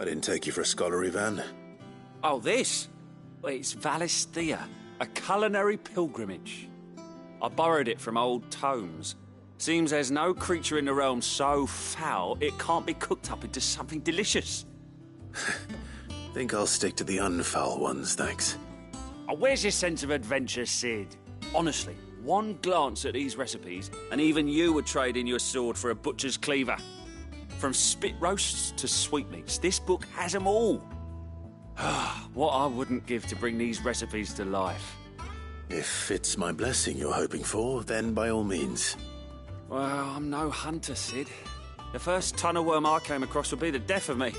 I didn't take you for a scholar, Ivan. Oh, this? Well, it's Valisthea, a culinary pilgrimage. I borrowed it from old tomes. Seems there's no creature in the realm so foul it can't be cooked up into something delicious. Think I'll stick to the unfoul ones, thanks. Oh, where's your sense of adventure, Sid? Honestly, one glance at these recipes, and even you would trade in your sword for a butcher's cleaver. From spit roasts to sweetmeats, this book has them all. What I wouldn't give to bring these recipes to life. If it's my blessing you're hoping for, then by all means. Well, I'm no hunter, Sid. The first tunnel worm I came across would be the death of me.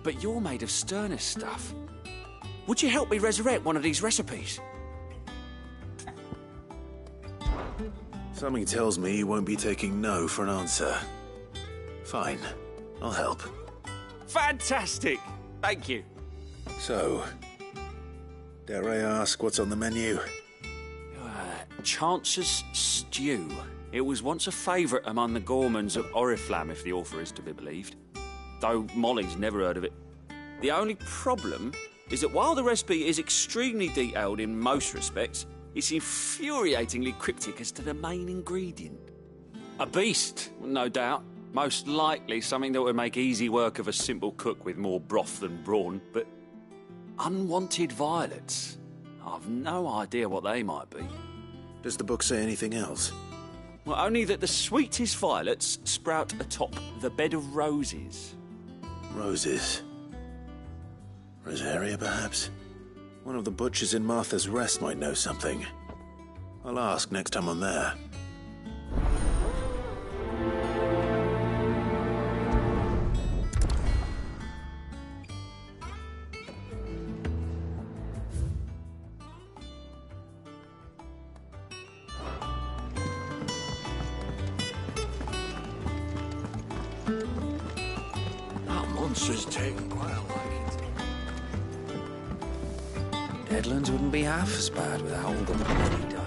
But you're made of sterner stuff. Would you help me resurrect one of these recipes? Something tells me you won't be taking no for an answer. Fine, I'll help. Fantastic! Thank you. So, dare I ask what's on the menu? Chance's Stew. It was once a favourite among the gourmands of Oriflamme, if the author is to be believed. Though Molly's never heard of it. The only problem is that while the recipe is extremely detailed in most respects, it's infuriatingly cryptic as to the main ingredient. A beast, no doubt. Most likely something that would make easy work of a simple cook with more broth than brawn, but unwanted violets. I've no idea what they might be. Does the book say anything else? Well, only that the sweetest violets sprout atop the bed of roses. Roses. Rosaria, perhaps? One of the butchers in Martha's Rest might know something. I'll ask next time I'm there. That monster's taken quite a liking. Deadlands wouldn't be half as bad without all the money he does.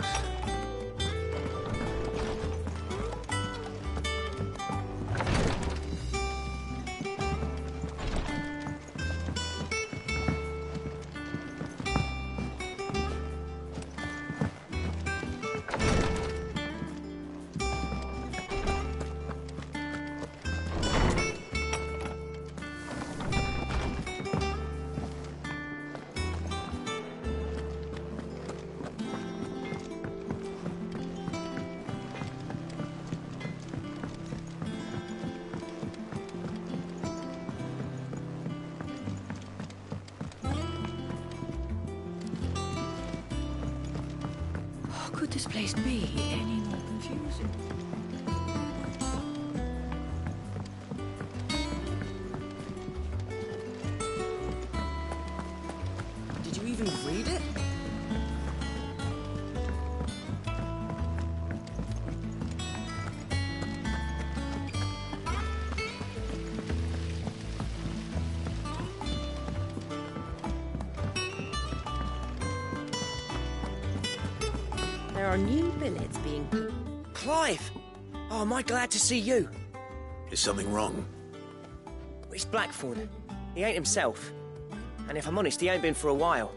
Could this place be any more confusing? Did you even read it? There are new billets being... Clive! Oh, am I glad to see you? Is something wrong? It's Blackthorn. He ain't himself. And if I'm honest, he ain't been for a while.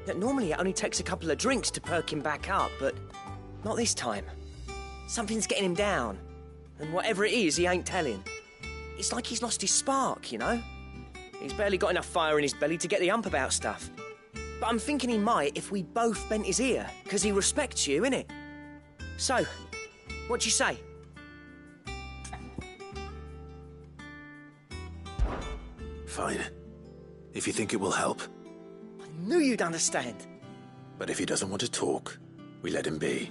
Look, normally it only takes a couple of drinks to perk him back up, but not this time. Something's getting him down. And whatever it is, he ain't telling. It's like he's lost his spark, you know? He's barely got enough fire in his belly to get the ump about stuff. But I'm thinking he might if we both bent his ear, because he respects you, innit? So, what do you say? Fine. If you think it will help. I knew you'd understand. But if he doesn't want to talk, we let him be.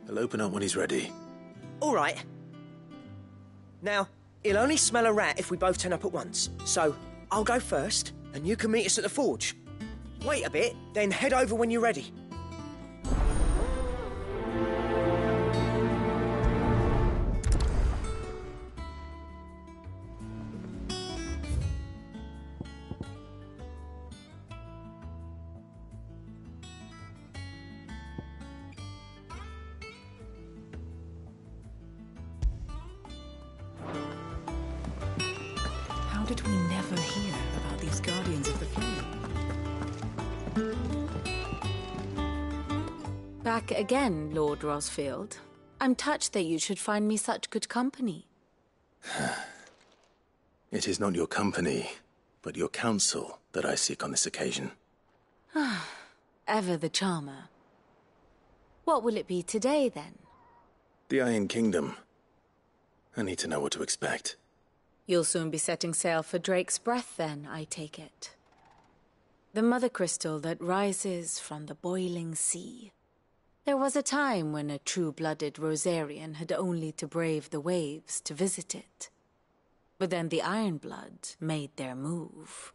He'll open up when he's ready. All right. Now, he'll only smell a rat if we both turn up at once. So, I'll go first, and you can meet us at the forge. Wait a bit, then head over when you're ready. How did we never back again, Lord Rosfield. I'm touched that you should find me such good company. It is not your company, but your counsel that I seek on this occasion. Ever the charmer. What will it be today, then? The Iron Kingdom. I need to know what to expect. You'll soon be setting sail for Drake's Breath, then, I take it. The mother crystal that rises from the boiling sea. There was a time when a true-blooded Rosarian had only to brave the waves to visit it. But then the Ironblood made their move.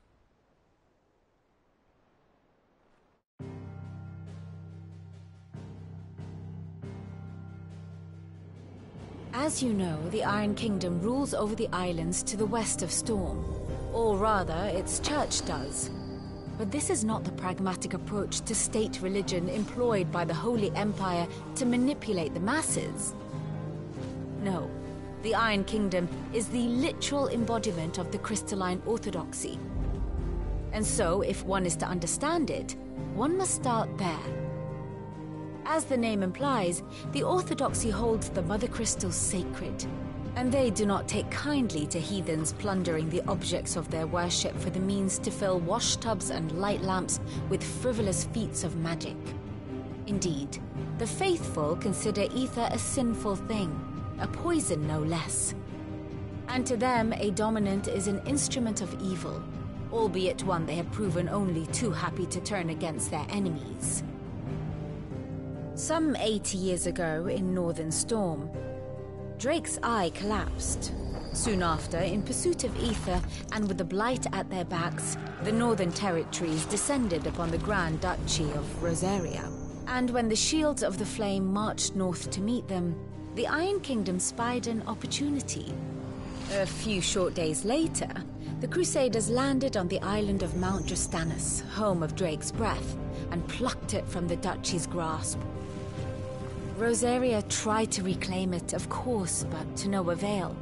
As you know, the Iron Kingdom rules over the islands to the west of Storm. Or rather, its church does. But this is not the pragmatic approach to state religion employed by the Holy Empire to manipulate the masses. No, the Iron Kingdom is the literal embodiment of the crystalline orthodoxy. And so, if one is to understand it, one must start there. As the name implies, the orthodoxy holds the Mother Crystal sacred, and they do not take kindly to heathens plundering the objects of their worship for the means to fill washtubs and light lamps with frivolous feats of magic. Indeed, the faithful consider ether a sinful thing, a poison no less. And to them, a dominant is an instrument of evil, albeit one they have proven only too happy to turn against their enemies. Some 80 years ago, in Northern Storm, Drake's Eye collapsed. Soon after, in pursuit of ether and with the Blight at their backs, the Northern Territories descended upon the Grand Duchy of Rosaria. And when the Shields of the Flame marched north to meet them, the Iron Kingdom spied an opportunity. A few short days later, the Crusaders landed on the island of Mount Drastanus, home of Drake's Breath, and plucked it from the Duchy's grasp. Rosaria tried to reclaim it, of course, but to no avail.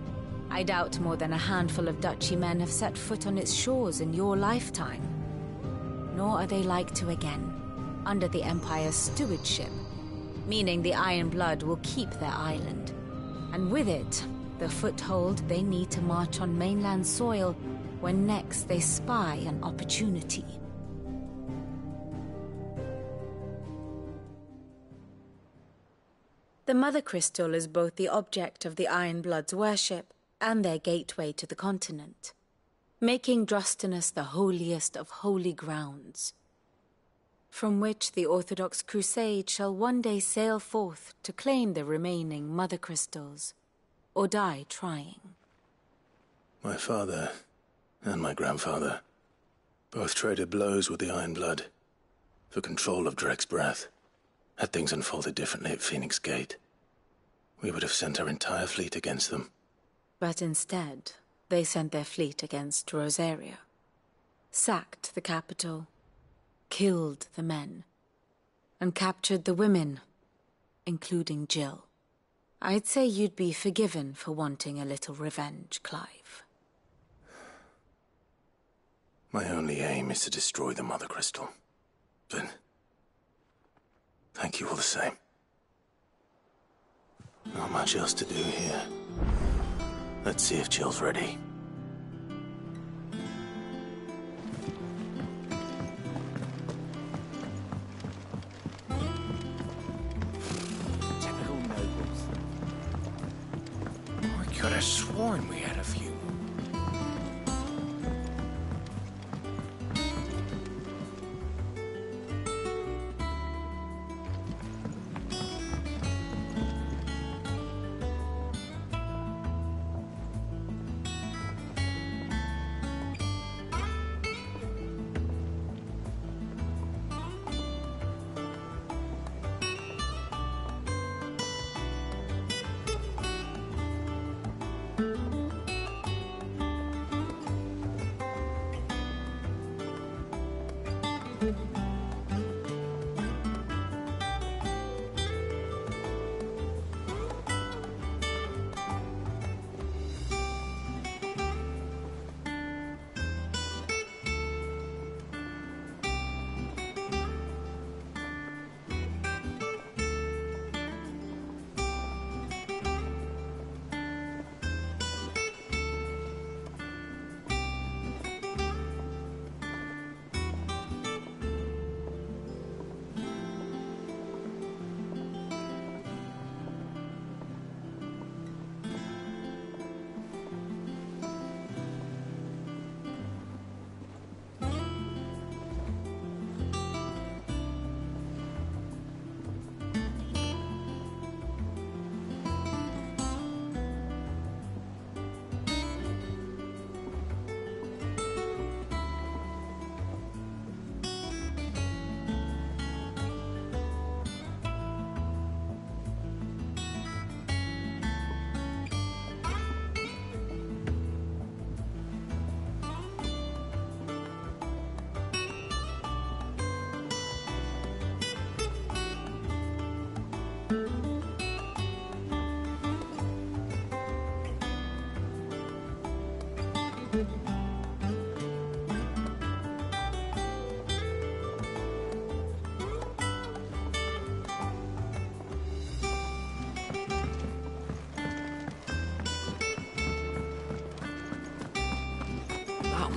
I doubt more than a handful of Duchy men have set foot on its shores in your lifetime. Nor are they like to again, under the Empire's stewardship, meaning the Ironblood will keep their island. And with it, the foothold they need to march on mainland soil when next they spy an opportunity. The Mother Crystal is both the object of the Ironblood's worship and their gateway to the continent, making Drastanus the holiest of holy grounds, from which the Orthodox Crusade shall one day sail forth to claim the remaining Mother Crystals, or die trying. My father and my grandfather both traded blows with the Ironblood for control of Drake's Breath. Had things unfolded differently at Phoenix Gate, we would have sent our entire fleet against them. But instead, they sent their fleet against Rosaria, sacked the capital, killed the men, and captured the women, including Jill. I'd say you'd be forgiven for wanting a little revenge, Clive. My only aim is to destroy the Mother Crystal. But thank you all the same. Not much else to do here. Let's see if Jill's ready. Typical nobles. I could have sworn we had a few.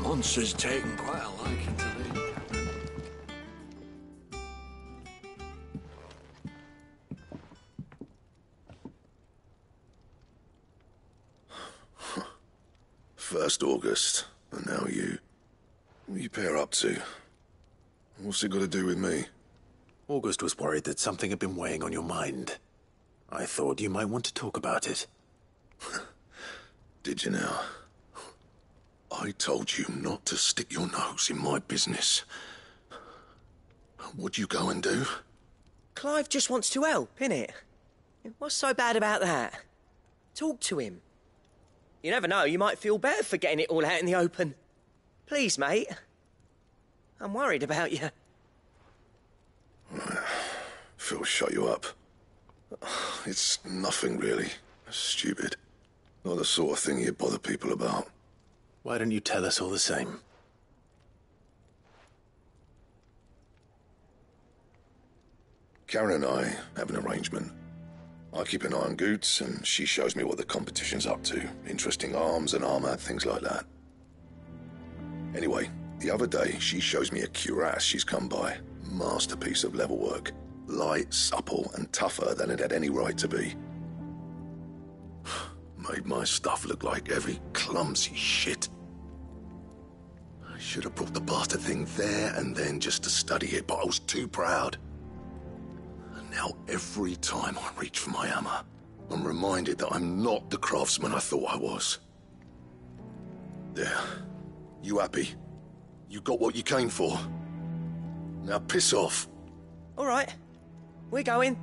monster's taken quite a liking to Lady. First August, and now you. What are you pair up to? What's it got to do with me? August was worried that something had been weighing on your mind. I thought you might want to talk about it. Did you now? I told you not to stick your nose in my business. What'd you go and do? Clive just wants to help, innit? What's so bad about that? Talk to him. You never know, you might feel better for getting it all out in the open. Please, mate. I'm worried about you. Phil shut you up. It's nothing really. Stupid. Not the sort of thing you bother people about. Why don't you tell us all the same? Karen and I have an arrangement. I keep an eye on Goots, and she shows me what the competition's up to. Interesting arms and armor, things like that. Anyway, the other day, she shows me a cuirass she's come by. Masterpiece of level work. Light, supple, and tougher than it had any right to be. Made my stuff look like heavy, clumsy shit. I should have brought the bastard thing there and then just to study it, but I was too proud. And now every time I reach for my hammer, I'm reminded that I'm not the craftsman I thought I was. There. You happy? You got what you came for? Now piss off. All right. We're going.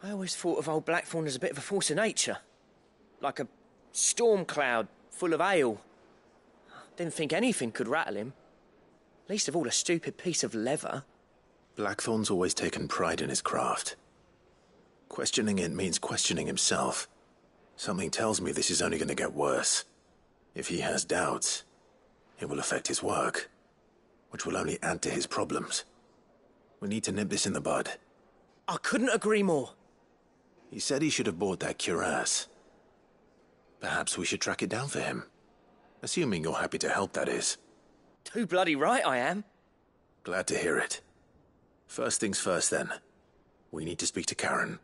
I always thought of old Blackthorn as a bit of a force of nature. Like a storm cloud full of ale. Didn't think anything could rattle him. Least of all a stupid piece of leather. Blackthorn's always taken pride in his craft. Questioning it means questioning himself. Something tells me this is only going to get worse. If he has doubts, it will affect his work, which will only add to his problems. We need to nip this in the bud. I couldn't agree more. He said he should have bought that cuirass. Perhaps we should track it down for him. Assuming you're happy to help, that is. Too bloody right I am. Glad to hear it. First things first, then. We need to speak to Karen.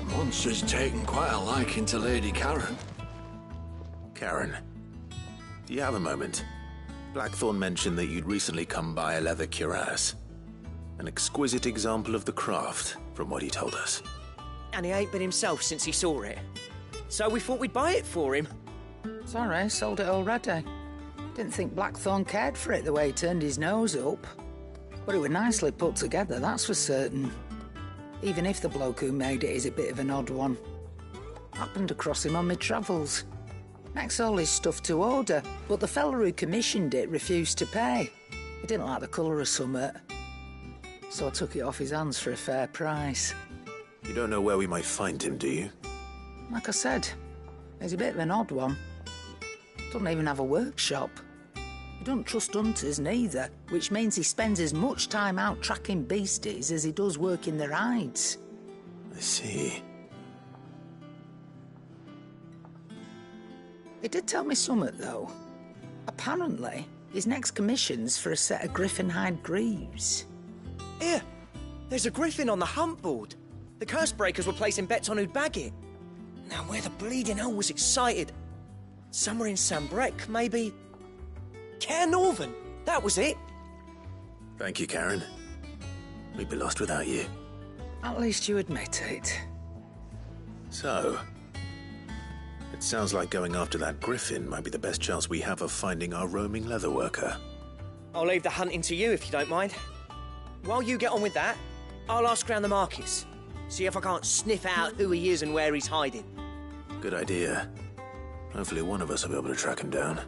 Monster's taken quite a liking to Lady Karen. Karen, do you have a moment? Blackthorn mentioned that you'd recently come by a leather cuirass. An exquisite example of the craft, from what he told us. And he ain't been himself since he saw it. So we thought we'd buy it for him. Sorry, sold it already. Didn't think Blackthorn cared for it the way he turned his nose up. But it was nicely put together, that's for certain. Even if the bloke who made it is a bit of an odd one. Happened across him on my travels. Makes all his stuff to order, but the fella who commissioned it refused to pay. He didn't like the colour of summit. So I took it off his hands for a fair price. You don't know where we might find him, do you? Like I said, he's a bit of an odd one. Doesn't even have a workshop. He don't trust hunters neither, which means he spends as much time out tracking beasties as he does working their hides. I see. He did tell me something, though. Apparently, his next commission's for a set of griffin hide greaves. Here, there's a griffin on the hunt board. The curse breakers were placing bets on who'd bag it. Now, where the bleeding hell was it sighted? Somewhere in Sambrec, maybe... Caernarvon, that was it. Thank you, Karen. We'd be lost without you. At least you admit it. So, it sounds like going after that griffin might be the best chance we have of finding our roaming leatherworker. I'll leave the hunting to you if you don't mind. While you get on with that, I'll ask around the markets. See if I can't sniff out who he is and where he's hiding. Good idea. Hopefully one of us will be able to track him down.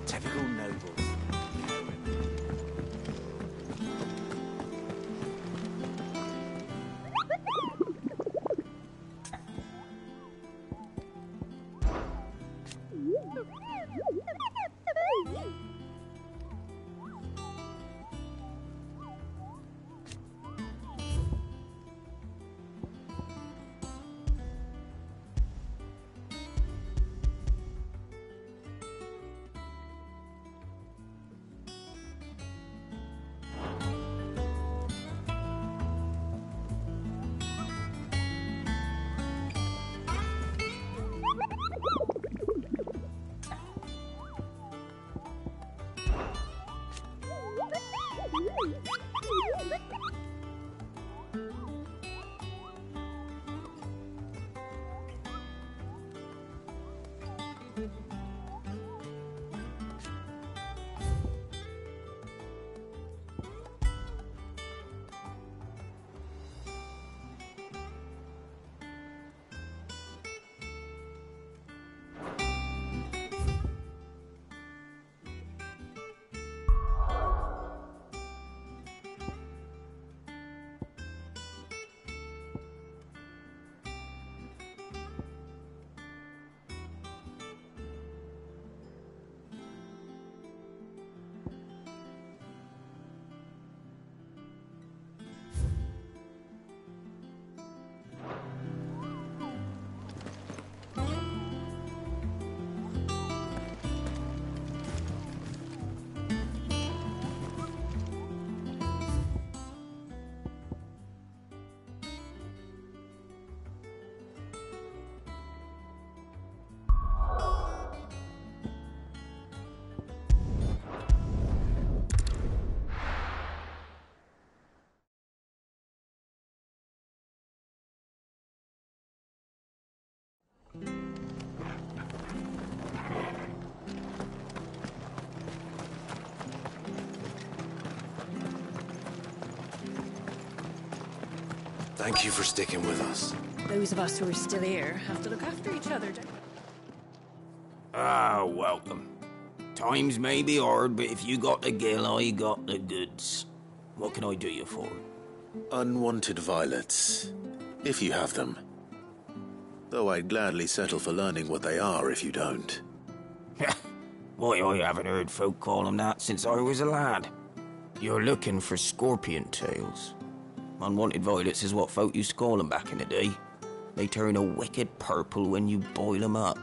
Typical nobles. Thank you for sticking with us. Those of us who are still here have to look after each other, don't we? Ah, welcome. Times may be hard, but if you got the gill, I got the goods. What can I do you for? Unwanted violets, if you have them. Though I'd gladly settle for learning what they are if you don't. Why, I haven't heard folk call them that since I was a lad. You're looking for scorpion tails. Unwanted violets is what folk used to call them back in the day. They turn a wicked purple when you boil them up,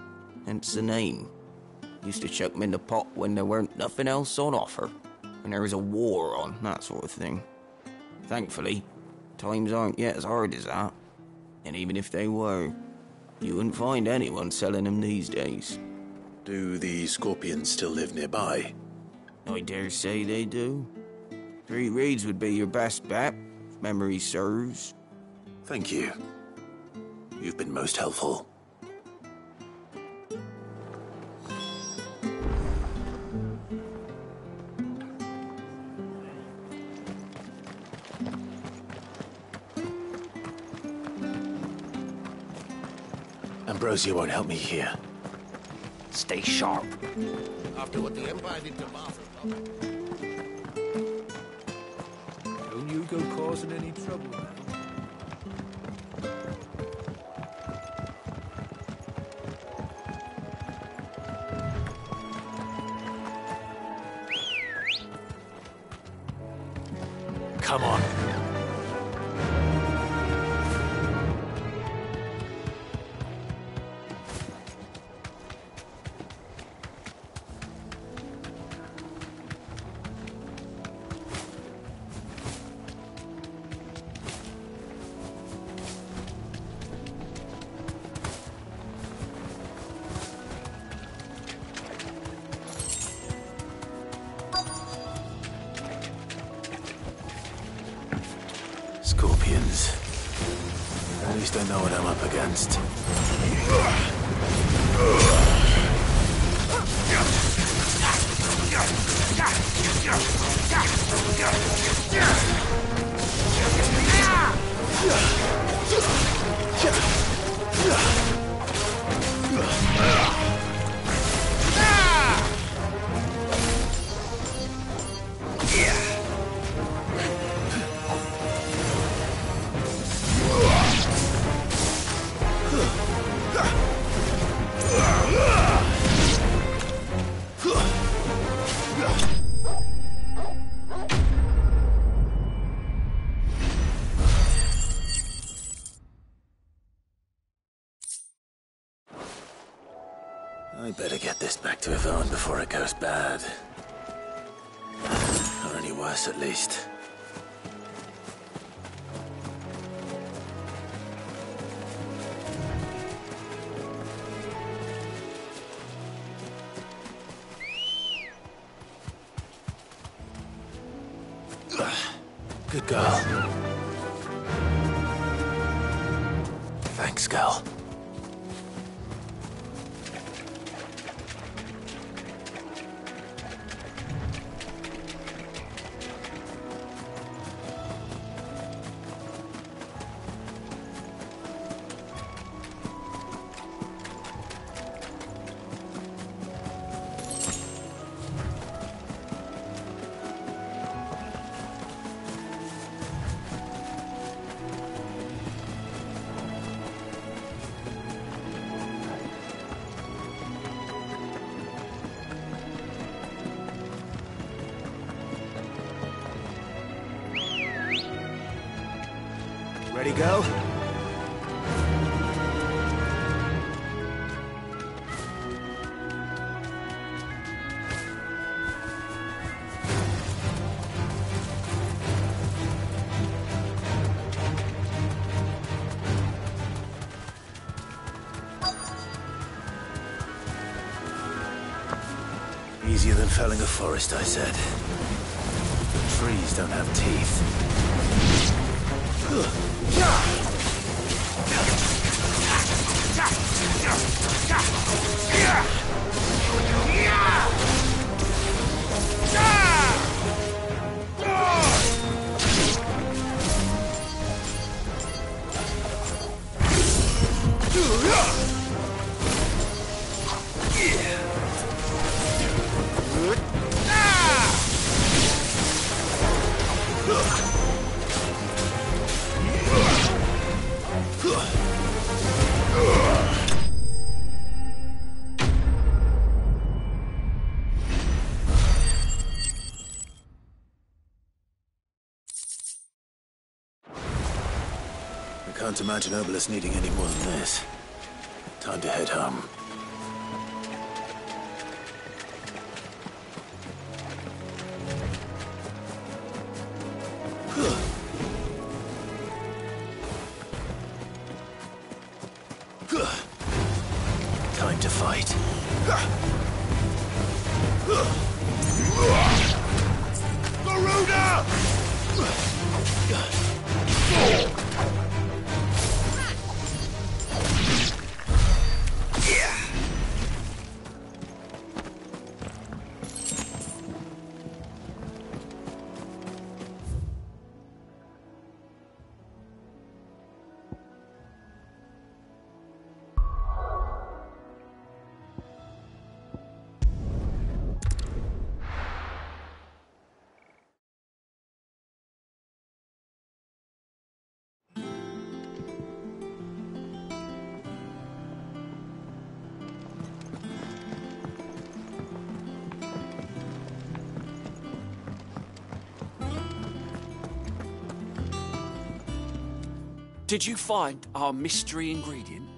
hence the name. Used to chuck them in the pot when there weren't nothing else on offer, when there was a war on, that sort of thing. Thankfully, times aren't yet as hard as that. And even if they were, you wouldn't find anyone selling them these days. Do the scorpions still live nearby? I dare say they do. 3 Reeds would be your best bet, if memory serves. Thank you. You've been most helpful. Ambrosia won't help me here. Stay sharp. After what the Empire did to Martha. Don't you go causing any trouble now. Come on. I know what I'm up against. I better get this back to Yvonne before it goes bad. Or any worse, at least. Good girl. Thanks, girl. Ready, go? Easier than felling a forest, I said. Trees don't have teeth. I can't imagine Obelisk needing any more than this. Time to head home. Time to fight. Garuda! Did you find our mystery ingredient?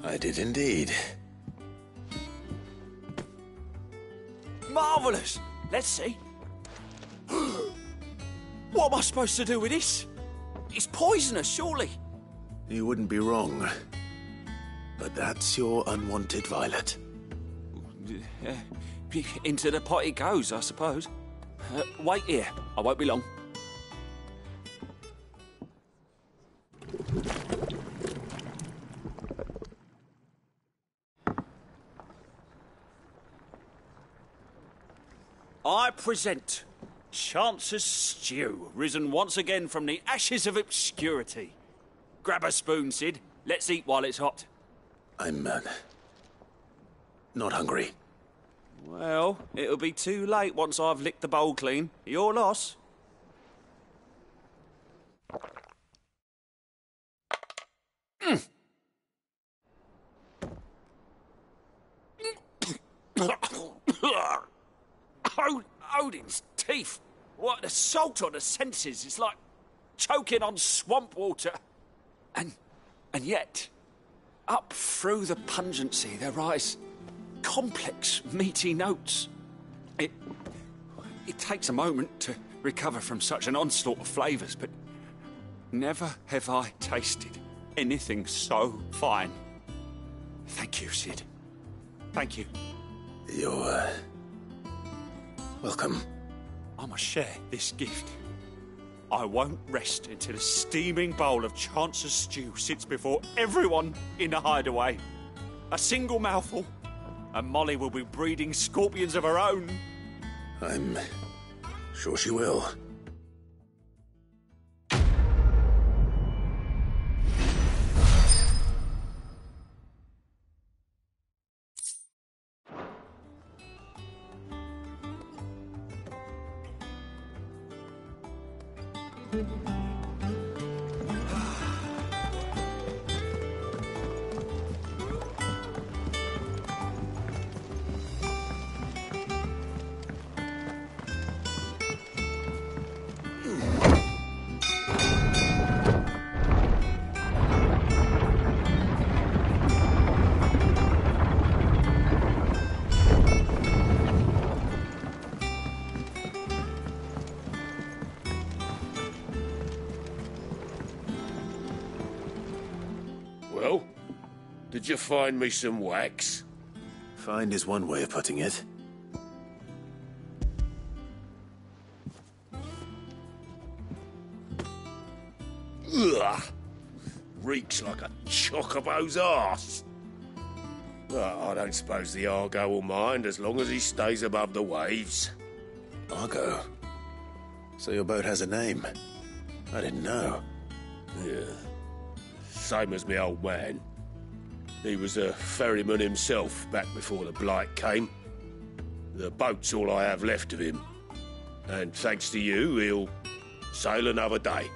I did indeed. Marvellous! Let's see. What am I supposed to do with this? It's poisonous, surely. You wouldn't be wrong. But that's your unwanted violet. Into the pot it goes, I suppose. Wait here. I won't be long. I present Chance's Stew, risen once again from the ashes of obscurity. Grab a spoon, Sid. Let's eat while it's hot. I'm, not hungry. Well, it'll be too late once I've licked the bowl clean. Your loss. Odin's teeth. What, the salt on the senses. It's like choking on swamp water. And yet, up through the pungency, there rise complex, meaty notes. It takes a moment to recover from such an onslaught of flavours, but never have I tasted anything so fine. Thank you, Sid. Thank you. You're, welcome. I must share this gift. I won't rest until a steaming bowl of Chance's stew sits before everyone in the hideaway. A single mouthful, and Molly will be breeding scorpions of her own. I'm sure she will. Well, did you find me some wax? Find is one way of putting it. Ugh! Reeks like a chocobo's arse. Well, I don't suppose the Argo will mind as long as he stays above the waves. Argo? So your boat has a name? I didn't know. Yeah. Same as me old man. He was a ferryman himself back before the Blight came. The boat's all I have left of him. And thanks to you, he'll sail another day.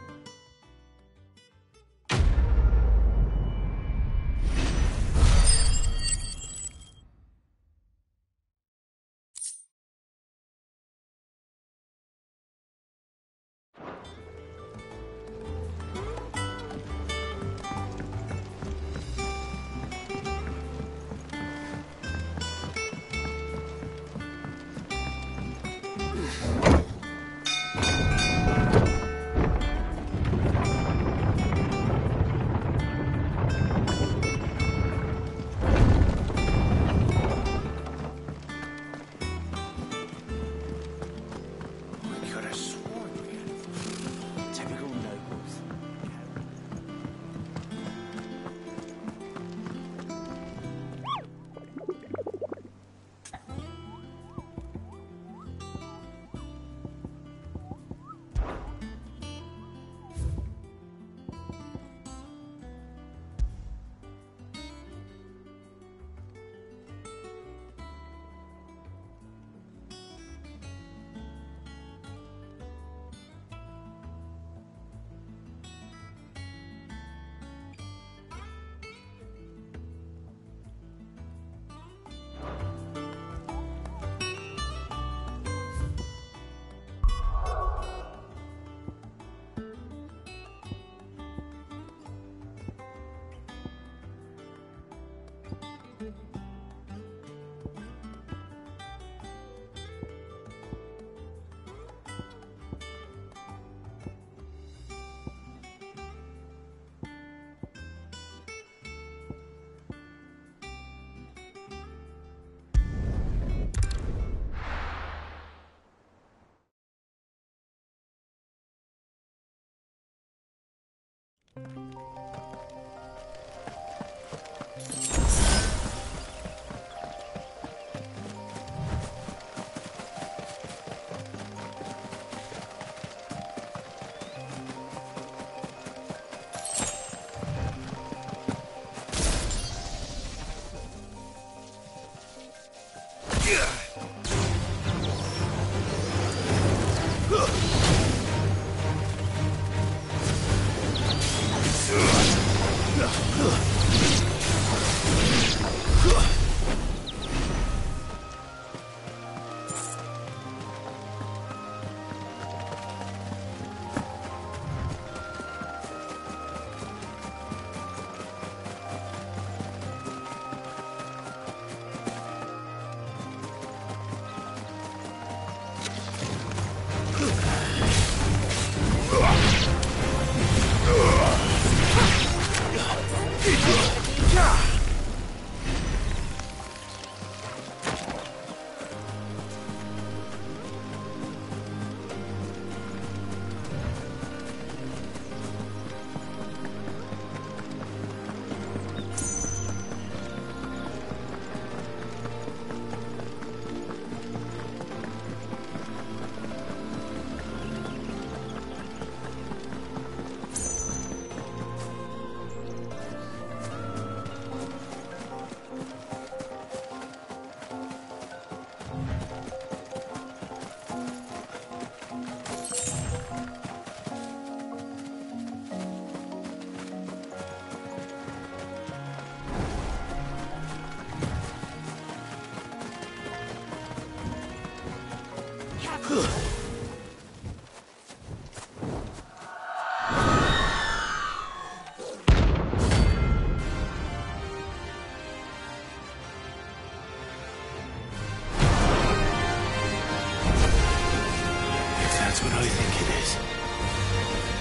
That's what I think it is.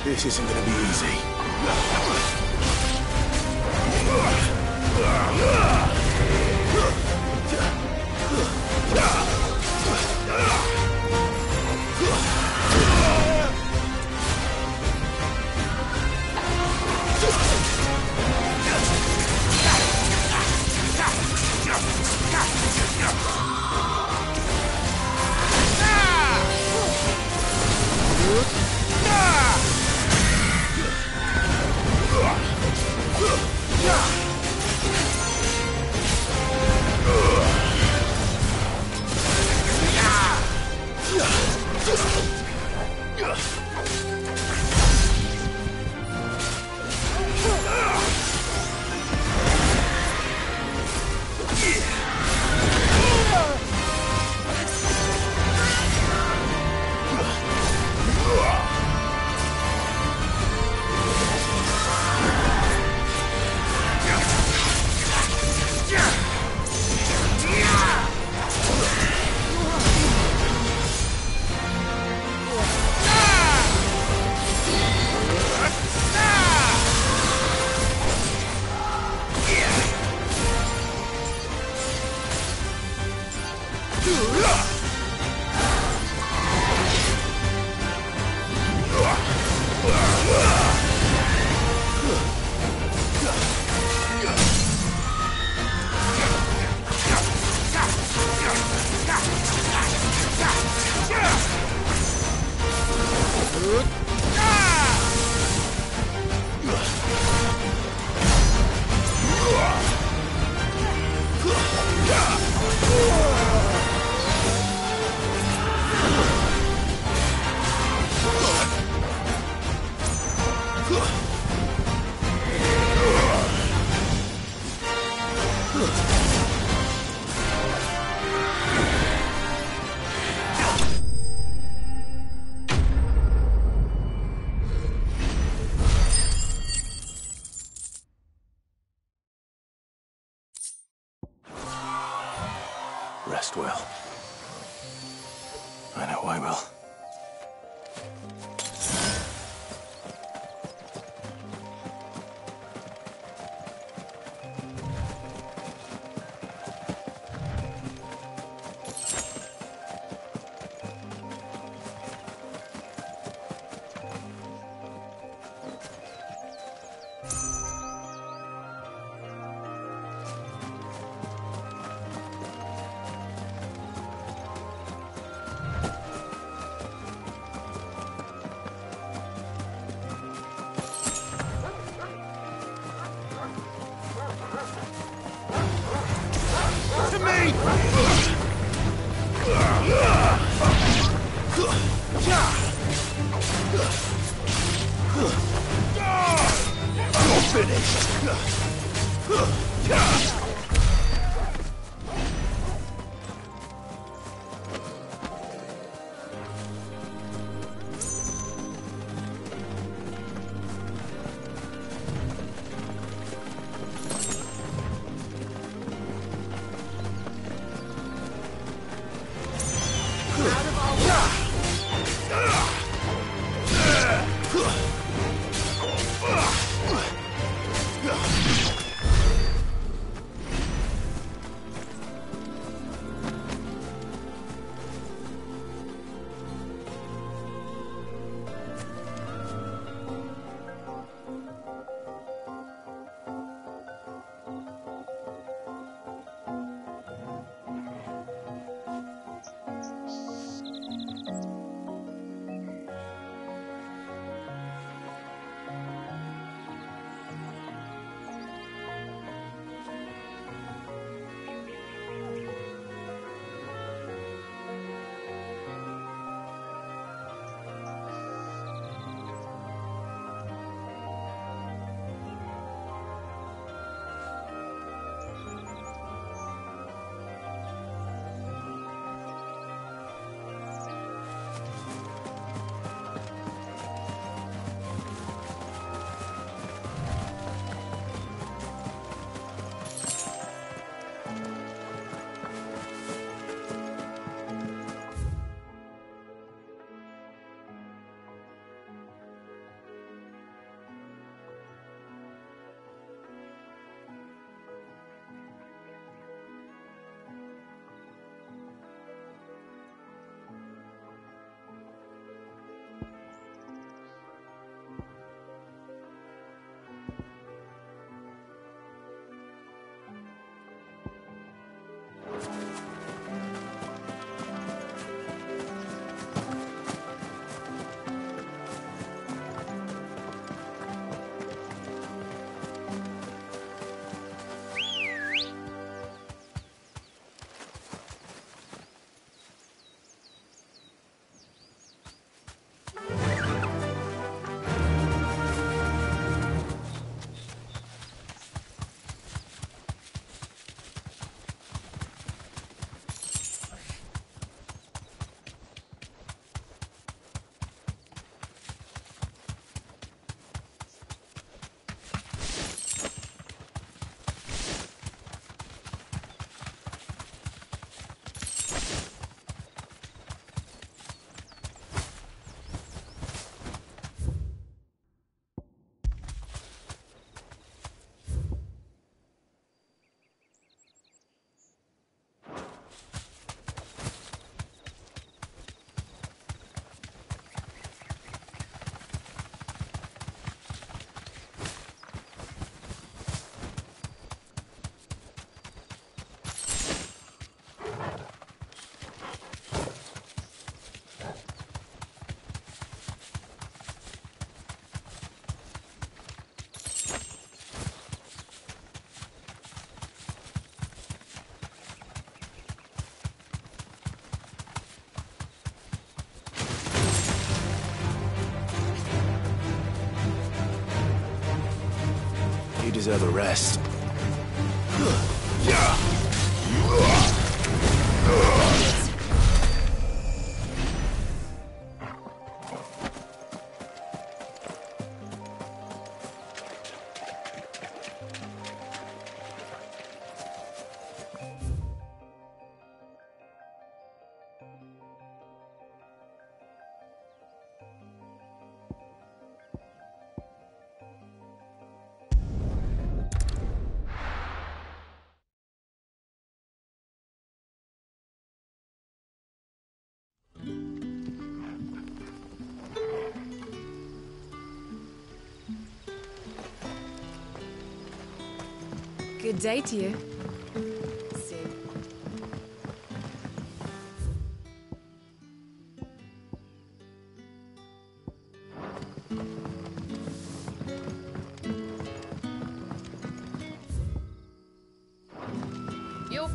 This isn't gonna be easy. Rest well. I know I will. You deserve a rest. Good day to you. Sid. Yup.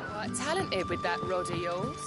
Quite talented with that rod of yours.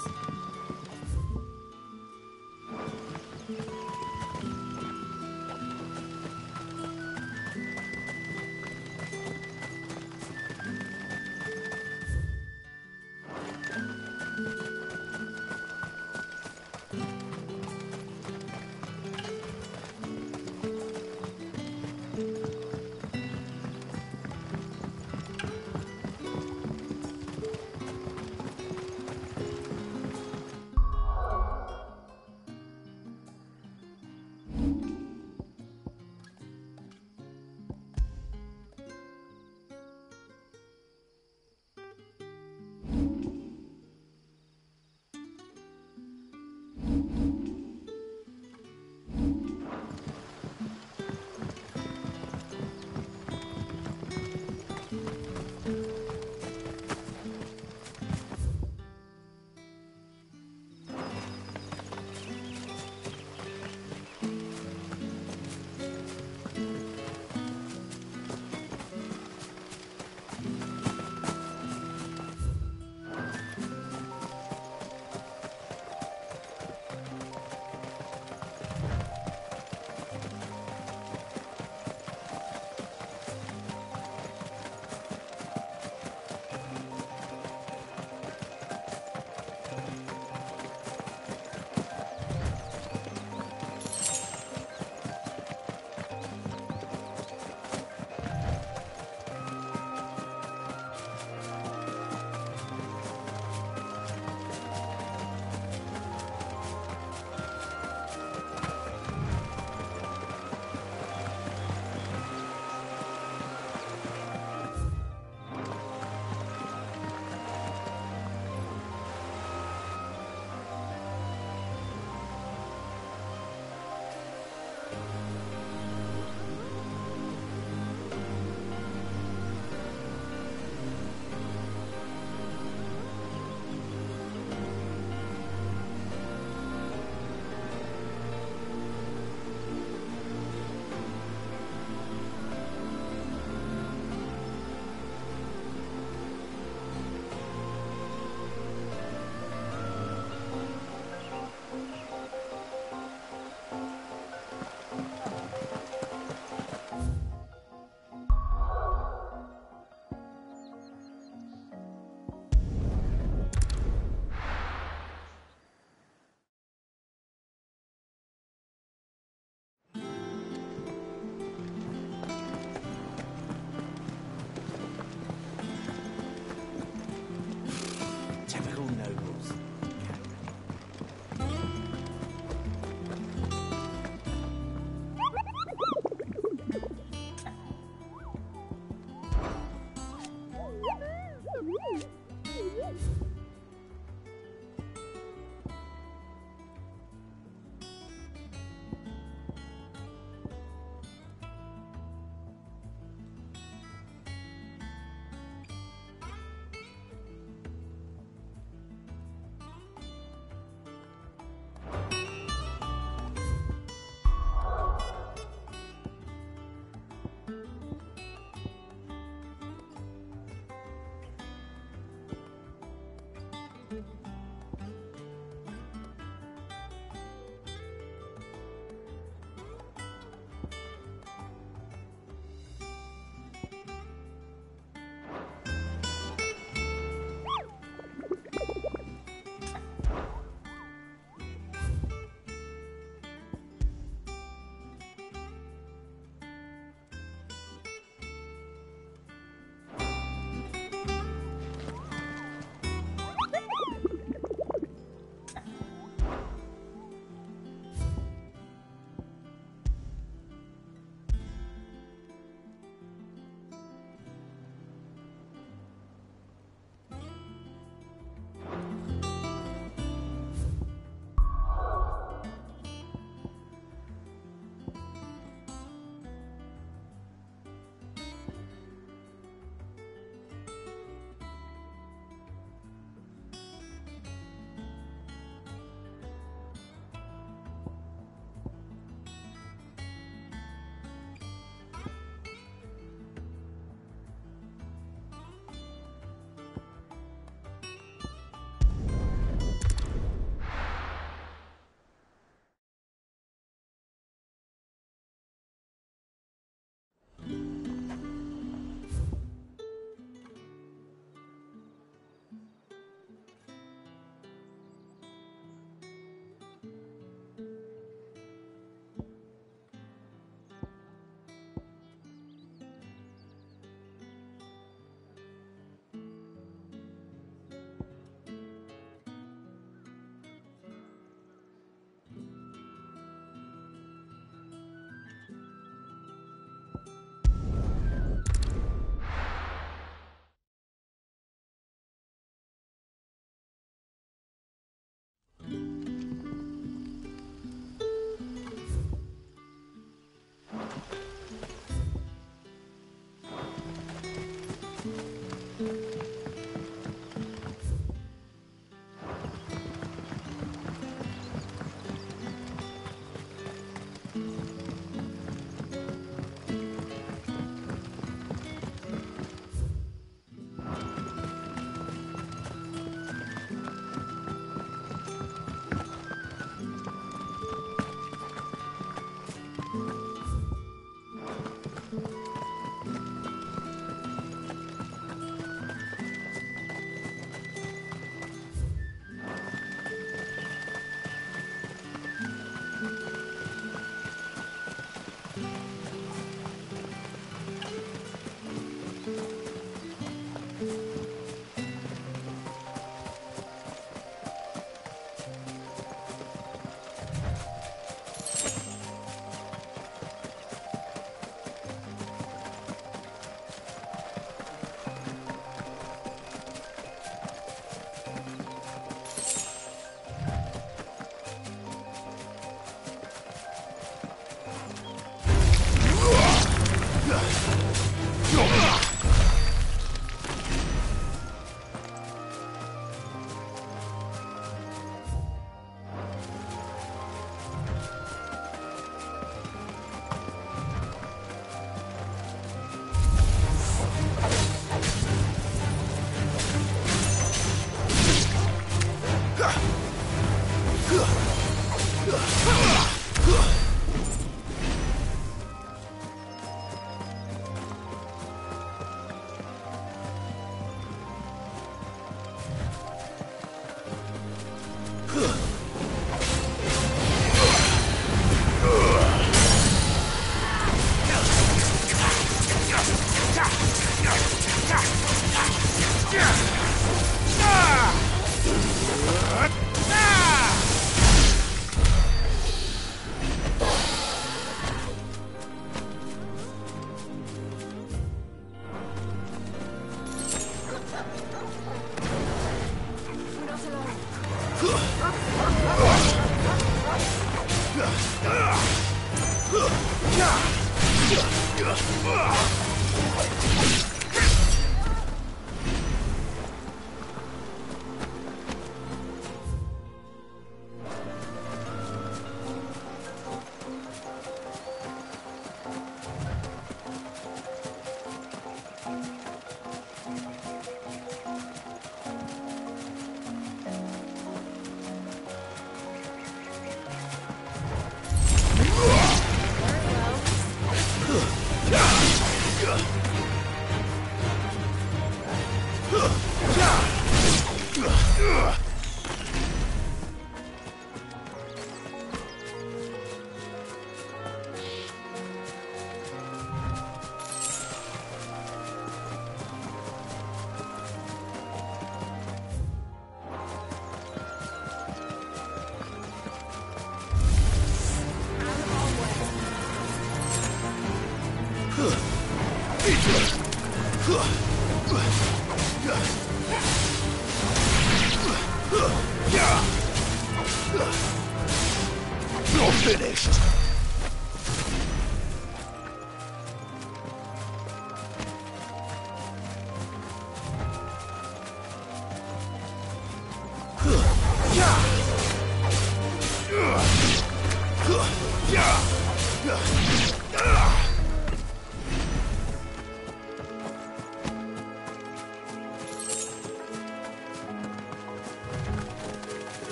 You're finished.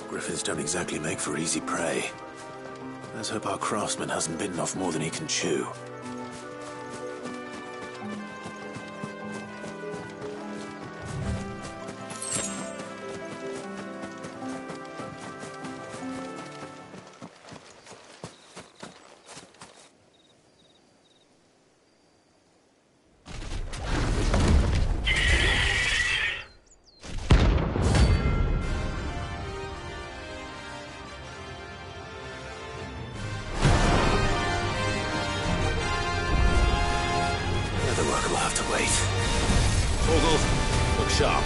Griffins don't exactly make for easy prey. Let's hope our craftsman hasn't bitten off more than he can chew. We'll have to wait. Vogel, look sharp.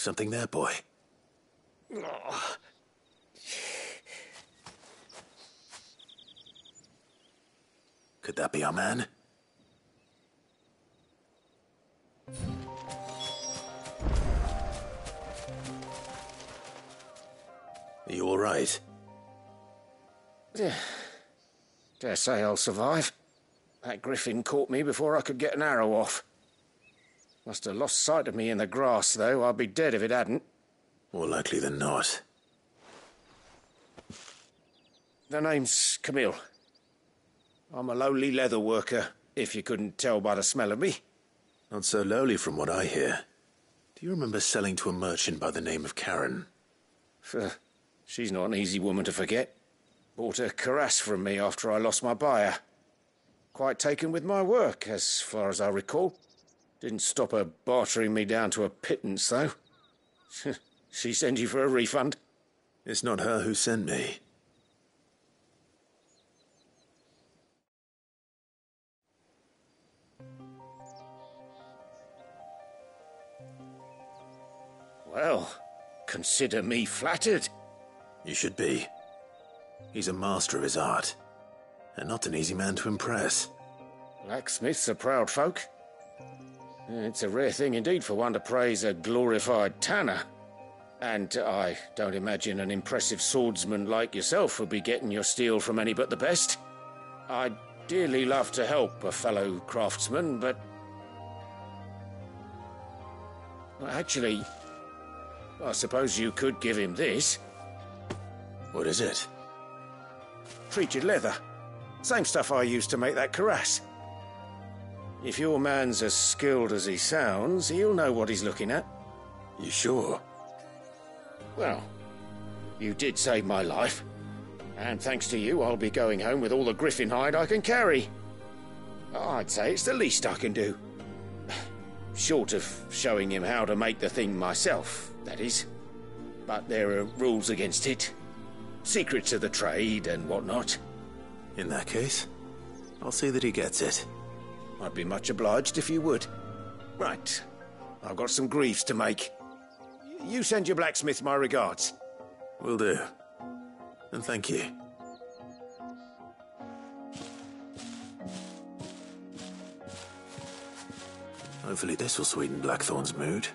Something there, boy? Could that be our man? Are you all right? Dare say I'll survive. That griffin caught me before I could get an arrow off. Must have lost sight of me in the grass, though. I'd be dead if it hadn't. More likely than not. The name's Camille. I'm a lowly leather worker, if you couldn't tell by the smell of me. Not so lowly from what I hear. Do you remember selling to a merchant by the name of Karen? She's not an easy woman to forget. Bought a cuirass from me after I lost my buyer. Quite taken with my work, as far as I recall. Didn't stop her bartering me down to a pittance, though. She sent you for a refund? It's not her who sent me. Well, consider me flattered. You should be. He's a master of his art, and not an easy man to impress. Blacksmiths are proud folk. It's a rare thing indeed for one to praise a glorified tanner. And I don't imagine an impressive swordsman like yourself would be getting your steel from any but the best. I'd dearly love to help a fellow craftsman, but... Well, actually, I suppose you could give him this. What is it? Treated leather. Same stuff I used to make that cuirass. If your man's as skilled as he sounds, he'll know what he's looking at. You sure? Well, you did save my life. And thanks to you, I'll be going home with all the griffin hide I can carry. I'd say it's the least I can do. Short of showing him how to make the thing myself, that is. But there are rules against it. Secrets of the trade and whatnot. In that case, I'll see that he gets it. I'd be much obliged if you would. Right. I've got some greaves to make. You send your blacksmith my regards. Will do. And thank you. Hopefully this will sweeten Blackthorn's mood.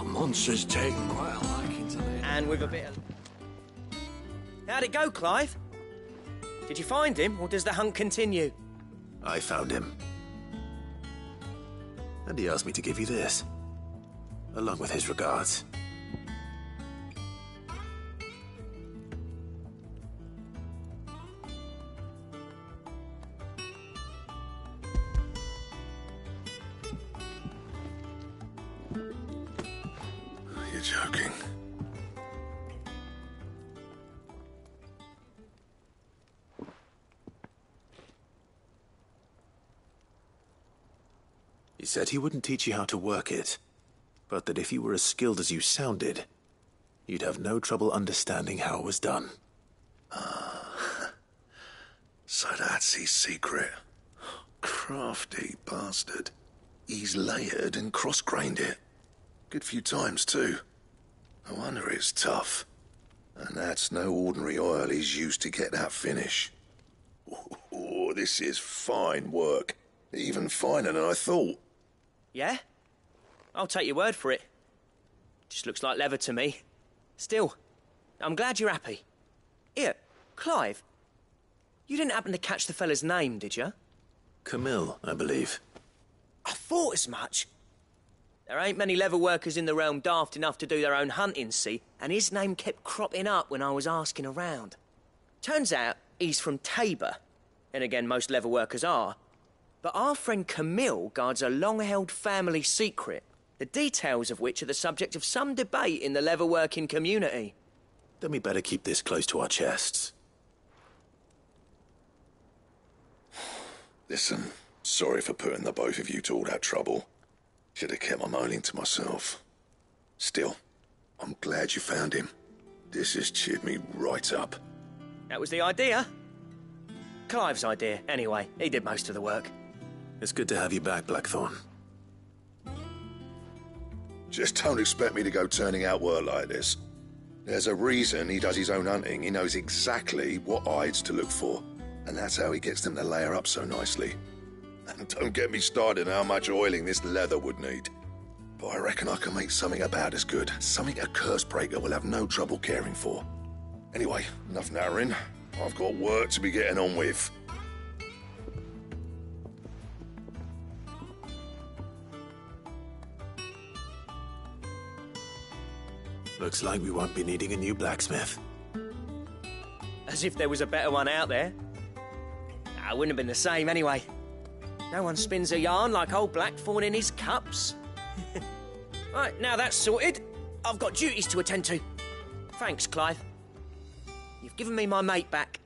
Monster's taken quite a liking to it. And with a bit of... How'd it go, Clive? Did you find him, or does the hunt continue? I found him. And he asked me to give you this, along with his regards. You're joking. He said he wouldn't teach you how to work it, but that if you were as skilled as you sounded, you'd have no trouble understanding how it was done. So that's his secret. Crafty bastard. He's layered and cross-grained it. Good few times, too. No wonder it's tough. And that's no ordinary oil he's used to get that finish. Oh, this is fine work. Even finer than I thought. Yeah? I'll take your word for it. Just looks like leather to me. Still, I'm glad you're happy. Here, Clive. You didn't happen to catch the fella's name, did you? Camille, I believe. I thought as much. There ain't many leather workers in the realm daft enough to do their own hunting, see, and his name kept cropping up when I was asking around. Turns out he's from Tabor, and again, most leather workers are. But our friend Camille guards a long-held family secret, the details of which are the subject of some debate in the leather-working community. Then we better keep this close to our chests. Listen, sorry for putting the both of you to all that trouble. Should have kept my moaning to myself. Still, I'm glad you found him. This has cheered me right up. That was the idea. Clive's idea, anyway. He did most of the work. It's good to have you back, Blackthorn. Just don't expect me to go turning out work like this. There's a reason he does his own hunting. He knows exactly what hides to look for. And that's how he gets them to layer up so nicely. And don't get me started on how much oiling this leather would need. But I reckon I can make something about as good. Something a Cursebreaker will have no trouble caring for. Anyway, enough nattering. I've got work to be getting on with. Looks like we won't be needing a new blacksmith. As if there was a better one out there. It wouldn't have been the same anyway. No one spins a yarn like old Blackthorn in his cups. Right, now that's sorted, I've got duties to attend to. Thanks, Clive. You've given me my mate back.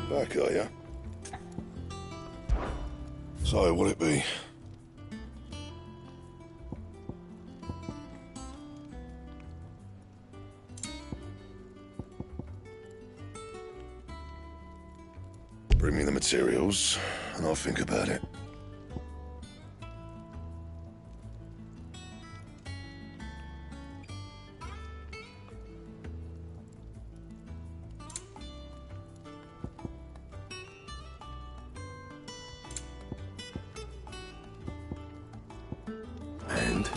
Back, are you? So, what'll it be? Bring me the materials, and I'll think about it. And